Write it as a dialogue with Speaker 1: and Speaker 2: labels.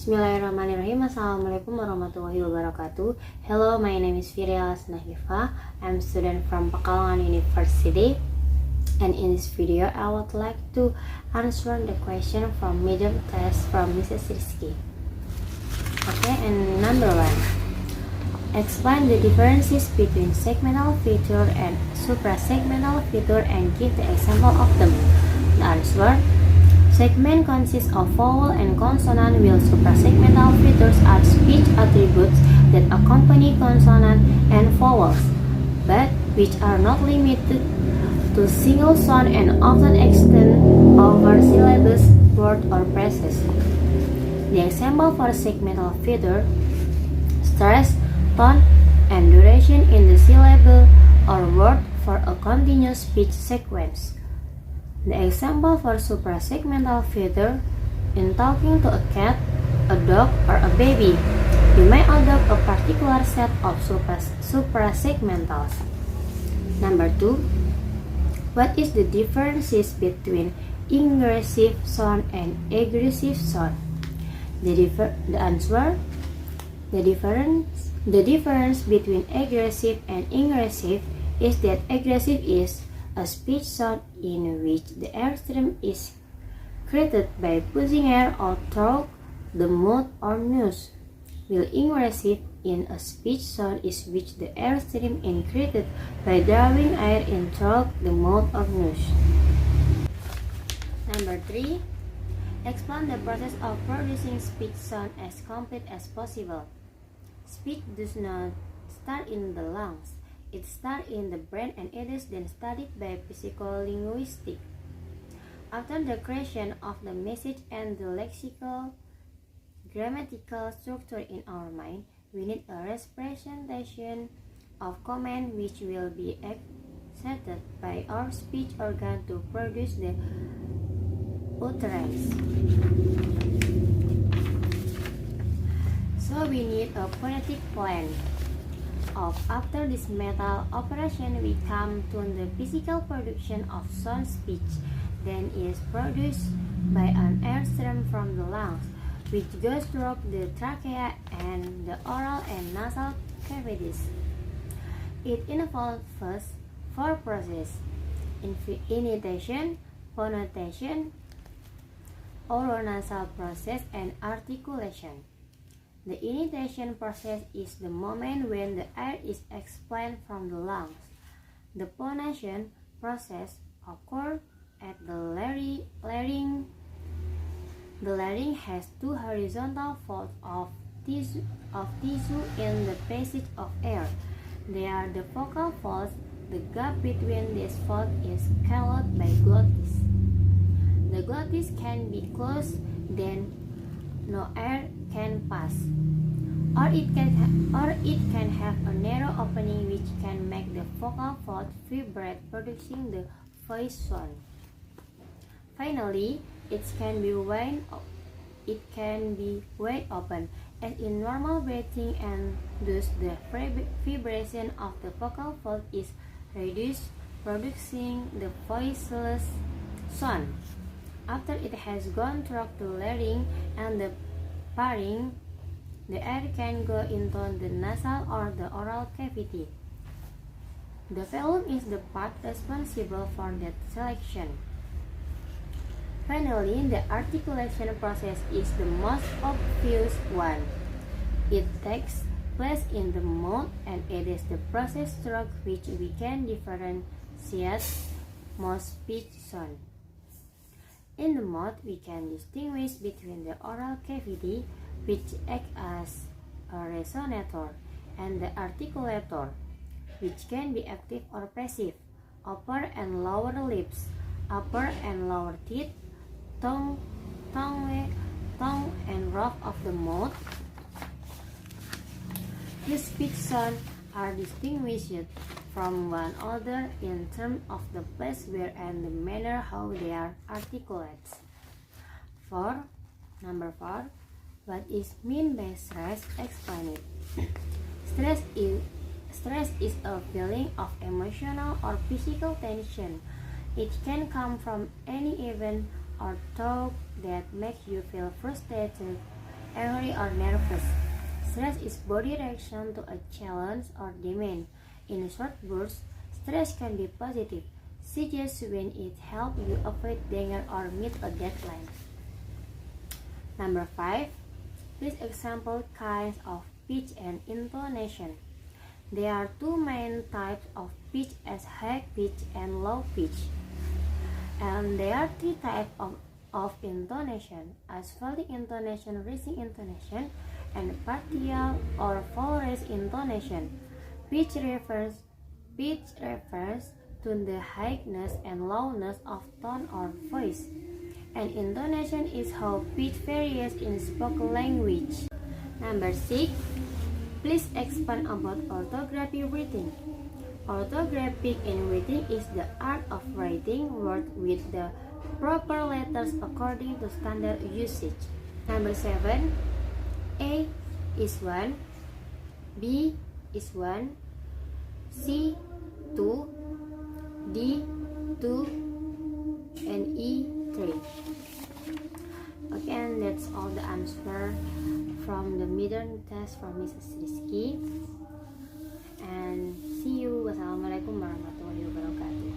Speaker 1: Bismillahirrahmanirrahim. Assalamualaikum warahmatullahi wabarakatuh. Hello, my name is Firial Nahifa. I'm a student from Pekalongan University. And in this video, I would like to answer the question from midterm test from Mrs. Rizky. Okay, and number 1. Explain the differences between segmental feature and suprasegmental feature and give the example of them. The answer: segment consists of vowel and consonant, while suprasegmental features are speech attributes that accompany consonant and vowels, but which are not limited to single sound and often extend over syllables, word, or phrases. The example for segmental feature: stress, tone, and duration in the syllable or word for a continuous speech sequence. The example for suprasegmental feature: in talking to a cat, a dog, or a baby, you may adopt a particular set of suprasegmentals. Number 2. What is the differences between ingressive sound and egressive sound? The answer: the difference between aggressive and ingressive is that aggressive is a speech sound in which the air stream is created by pushing air out through the mouth or nose, while ingressive in a speech sound is which the air stream is created by drawing air in through the mouth or nose. Number 3. Explain the process of producing speech sound as complete as possible. Speech does not start in the lungs. It starts in the brain and it is then studied by psycholinguistics. After the creation of the message and the lexical, grammatical structure in our mind, we need a representation of command which will be accepted by our speech organ to produce the utterance. So we need a phonetic plan. After this mental operation, we come to the physical production of sound. Speech then is produced by an air stream from the lungs, which goes through the trachea and the oral and nasal cavities. It involves first 4 processes: intonation, phonetation, oronasal process, and articulation. The intonation process is the moment when the air is expelled from the lungs. The phonation process occurs at the larynx. The larynx has 2 horizontal folds of tissue in the passage of air. They are the vocal folds. The gap between these folds is called by glottis. The glottis can be closed, then no air can pass, or it can have a narrow opening which can make the vocal fold vibrate, producing the voice sound. Finally, it can be wide open, as in normal breathing, and thus the vibration of the vocal fold is reduced, producing the voiceless sound. After it has gone through the larynx and the pharynx, the air can go into the nasal or the oral cavity. The velum is the part responsible for that selection. Finally, the articulation process is the most obvious one. It takes place in the mouth, and it is the process through which we can differentiate most speech sound. In the mouth, we can distinguish between the oral cavity, which acts as a resonator, and the articulator, which can be active or passive. Upper and lower lips, upper and lower teeth, tongue and roof of the mouth. These speech sounds are distinguished from one another in terms of the place where and the manner how they are articulated. Number 4. What is meant by stress? Explain it. Stress is a feeling of emotional or physical tension. It can come from any event or thought that makes you feel frustrated, angry or nervous. Stress is body reaction to a challenge or demand. In short bursts, stress can be positive, such as when it helps you avoid danger or meet a deadline. Number 5. Please example kinds of pitch and intonation. There are two main types of pitch as high pitch and low pitch. And there are three types of intonation as falling intonation, rising intonation, and partial or full raised intonation. Pitch refers to the highness and lowness of tone or voice. And intonation is how pitch varies in spoken language. Number 6. Please expand about orthographic writing. Orthographic in writing is the art of writing words with the proper letters according to standard usage. Number 7. A is 1, B is 1, C 2, D 2, and E 3. Okay, and that's all the answer from the midterm test from Mrs. Rizky. And see you. Wassalamualaikum warahmatullahi wabarakatuh.